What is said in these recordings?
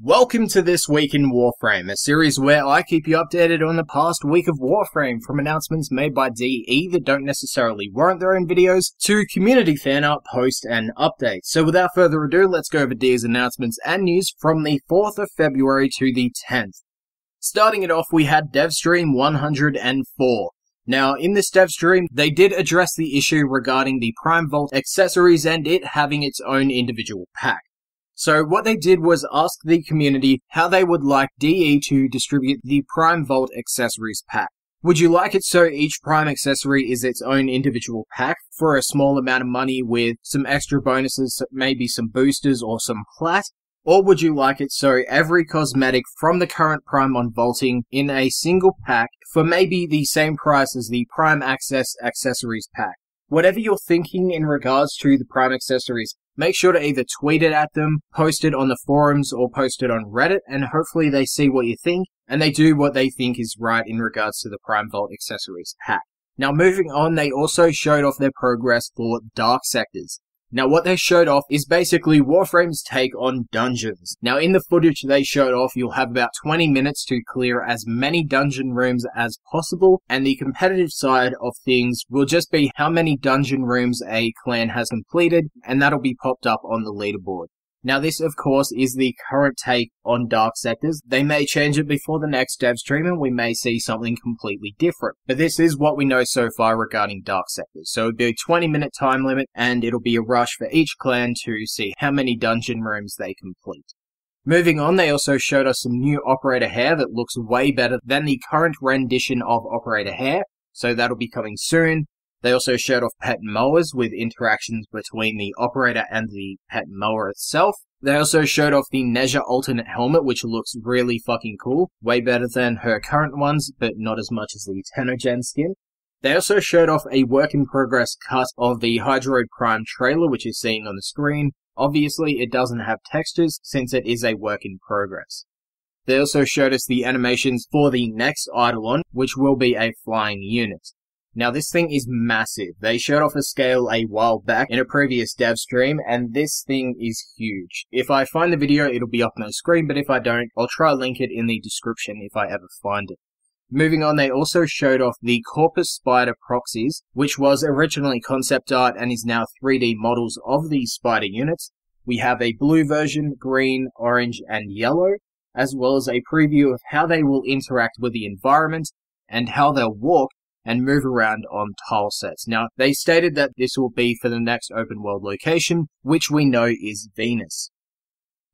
Welcome to This Week in Warframe, a series where I keep you updated on the past week of Warframe, from announcements made by DE that don't necessarily warrant their own videos, to community fan art, posts, and updates. So without further ado, let's go over DE's announcements and news from the 4th of February to the 10th. Starting it off, we had Devstream 104. Now, in this Devstream, they did address the issue regarding the Prime Vault accessories and it having its own individual pack. So what they did was ask the community how they would like DE to distribute the Prime Vault accessories pack. Would you like it so each Prime accessory is its own individual pack for a small amount of money with some extra bonuses, maybe some boosters or some plat? Or would you like it so every cosmetic from the current Prime on vaulting in a single pack for maybe the same price as the Prime Access accessories pack? Whatever you're thinking in regards to the Prime accessories, make sure to either tweet it at them, post it on the forums, or post it on Reddit, and hopefully they see what you think, and they do what they think is right in regards to the Prime Vault accessories pack. Now moving on, they also showed off their progress for Dark Sectors. Now what they showed off is basically Warframe's take on dungeons. Now in the footage they showed off, you'll have about 20 minutes to clear as many dungeon rooms as possible, and the competitive side of things will just be how many dungeon rooms a clan has completed, and that'll be popped up on the leaderboard. Now this, of course, is the current take on Dark Sectors. They may change it before the next Devstream and we may see something completely different. But this is what we know so far regarding Dark Sectors. So it'll be a 20-minute time limit and it'll be a rush for each clan to see how many dungeon rooms they complete. Moving on, they also showed us some new Operator Hair that looks way better than the current rendition of Operator Hair. So that'll be coming soon. They also showed off pet mowers with interactions between the operator and the pet mower itself. They also showed off the Nezha alternate helmet, which looks really fucking cool. Way better than her current ones, but not as much as the Tenogen skin. They also showed off a work-in-progress cut of the Hydroid Prime trailer, which you're seeing on the screen. Obviously, it doesn't have textures, since it is a work-in-progress. They also showed us the animations for the next Eidolon, which will be a flying unit. Now this thing is massive. They showed off a scale a while back in a previous dev stream, and this thing is huge. If I find the video, it'll be up on the screen, but if I don't, I'll try to link it in the description if I ever find it. Moving on, they also showed off the Corpus spider proxies, which was originally concept art and is now 3D models of these spider units. We have a blue version, green, orange, and yellow, as well as a preview of how they will interact with the environment and how they'll walk and move around on tile sets. Now, they stated that this will be for the next open world location, which we know is Venus.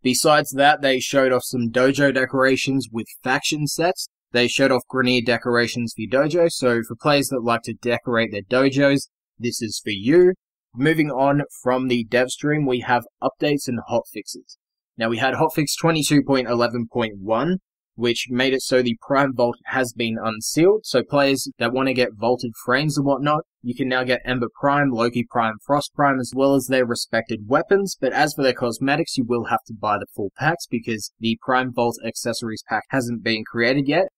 Besides that, they showed off some dojo decorations with faction sets. They showed off Grineer decorations for your dojo, so for players that like to decorate their dojos, this is for you. Moving on from the dev stream, we have updates and hotfixes. Now, we had hotfix 22.11.1, which made it so the Prime Vault has been unsealed, so players that want to get vaulted frames and whatnot, you can now get Ember Prime, Loki Prime, Frost Prime, as well as their respected weapons, but as for their cosmetics, you will have to buy the full packs because the Prime Vault accessories pack hasn't been created yet.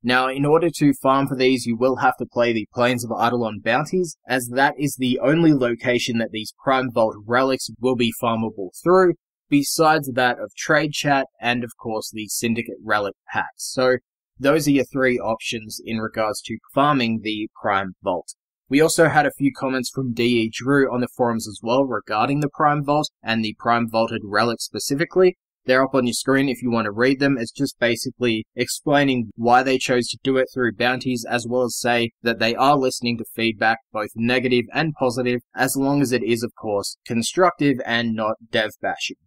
Now, in order to farm for these, you will have to play the Plains of Eidolon bounties, as that is the only location that these Prime Vault relics will be farmable through, besides that of Trade Chat and, of course, the Syndicate Relic packs. So, those are your three options in regards to farming the Prime Vault. We also had a few comments from DE Drew on the forums as well regarding the Prime Vault and the Prime Vaulted relics specifically. They're up on your screen if you want to read them. It's just basically explaining why they chose to do it through bounties, as well as say that they are listening to feedback, both negative and positive, as long as it is, of course, constructive and not dev bashing.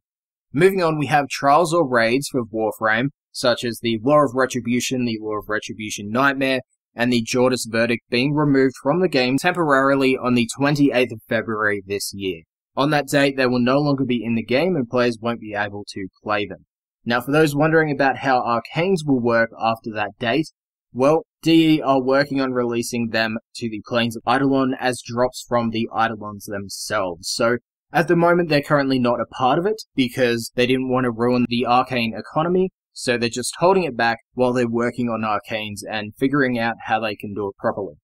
Moving on, we have trials or raids for Warframe, such as the Law of Retribution, the Law of Retribution Nightmare, and the Jordis Verdict being removed from the game temporarily on the 28th of February this year. On that date, they will no longer be in the game and players won't be able to play them. Now, for those wondering about how Arcanes will work after that date, well, DE are working on releasing them to the Plains of Eidolon as drops from the Eidolons themselves. So, at the moment, they're currently not a part of it because they didn't want to ruin the Arcane economy, so they're just holding it back while they're working on Arcanes and figuring out how they can do it properly.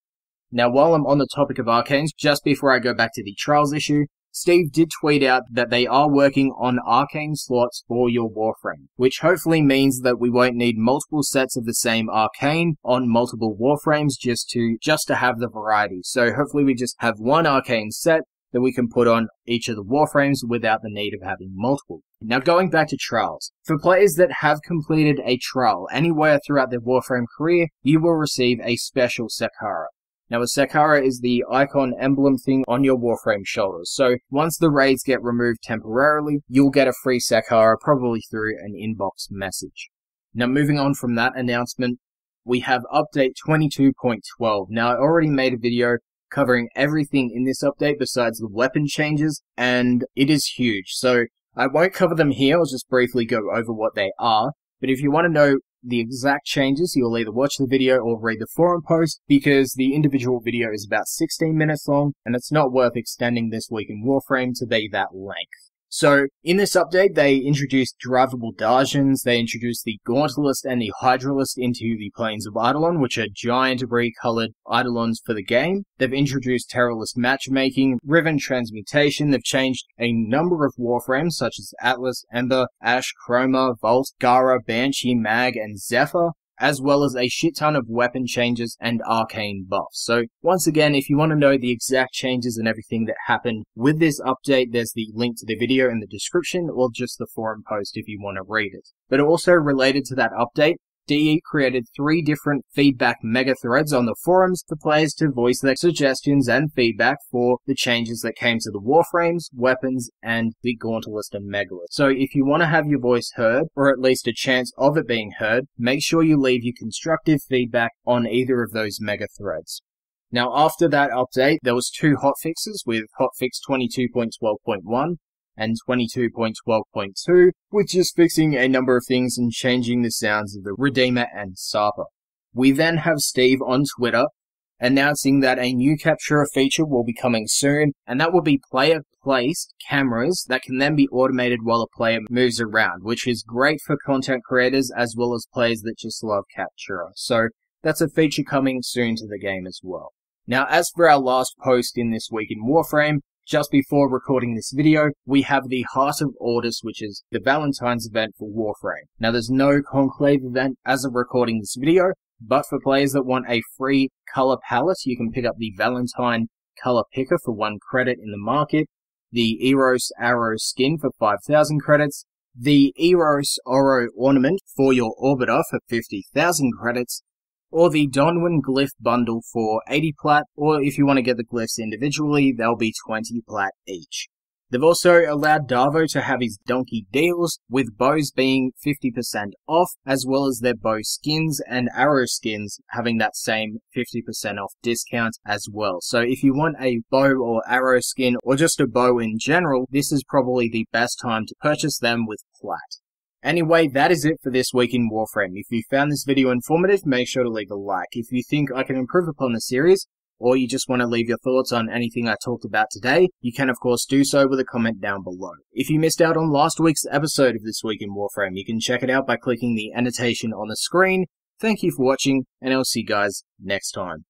Now, while I'm on the topic of Arcanes, just before I go back to the Trials issue, Steve did tweet out that they are working on Arcane slots for your Warframe, which hopefully means that we won't need multiple sets of the same Arcane on multiple Warframes just to have the variety. So hopefully we just have one Arcane set that we can put on each of the Warframes without the need of having multiple. Now going back to trials. For players that have completed a trial anywhere throughout their Warframe career, you will receive a special Saqqara. Now a Saqqara is the icon emblem thing on your Warframe shoulders, so once the raids get removed temporarily, you'll get a free Saqqara, probably through an inbox message. Now moving on from that announcement, we have update 22.12. Now I already made a video covering everything in this update besides the weapon changes, and it is huge, so I won't cover them here. I'll just briefly go over what they are, but if you want to know the exact changes, you'll either watch the video or read the forum post, because the individual video is about 16 minutes long, and it's not worth extending this week in Warframe to be that length. So, in this update, they introduced drivable Dargyns, they introduced the Gantulyst and the Hydrolyst into the planes of Eidolon, which are giant recolored Eidolons for the game. They've introduced Teralyst Matchmaking, Riven Transmutation, they've changed a number of Warframes such as Atlas, Ember, Ash, Chroma, Vault, Gara, Banshee, Mag, and Zephyr, as well as a shit ton of weapon changes and arcane buffs. So once again, if you want to know the exact changes and everything that happened with this update, there's the link to the video in the description, or just the forum post if you want to read it. But also related to that update, DE created 3 different feedback mega threads on the forums for players to voice their suggestions and feedback for the changes that came to the Warframes, weapons, and the Gantulyst and Megalith. So if you want to have your voice heard, or at least a chance of it being heard, make sure you leave your constructive feedback on either of those mega threads. Now after that update, there was 2 hotfixes with hotfix 22.12.1 and 22.12.2, with just fixing a number of things and changing the sounds of the Redeemer and Sapa. We then have Steve on Twitter announcing that a new Captura feature will be coming soon, and that will be player-placed cameras that can then be automated while a player moves around, which is great for content creators as well as players that just love Captura. So that's a feature coming soon to the game as well. Now, as for our last post in this week in Warframe, just before recording this video, we have the Heart of Ordis, which is the Valentines event for Warframe. Now, there's no Conclave event as of recording this video, but for players that want a free color palette, you can pick up the Valentine color picker for 1 credit in the market, the Eros Arrow skin for 5,000 credits, the Eros Oro ornament for your Orbiter for 50,000 credits, or the Donwyn Glyph bundle for 80 plat, or if you want to get the glyphs individually, they'll be 20 plat each. They've also allowed Darvo to have his donkey deals, with bows being 50% off, as well as their bow skins and arrow skins having that same 50% off discount as well. So if you want a bow or arrow skin, or just a bow in general, this is probably the best time to purchase them with plat. Anyway, that is it for this week in Warframe. If you found this video informative, make sure to leave a like. If you think I can improve upon the series, or you just want to leave your thoughts on anything I talked about today, you can of course do so with a comment down below. If you missed out on last week's episode of This Week in Warframe, you can check it out by clicking the annotation on the screen. Thank you for watching, and I'll see you guys next time.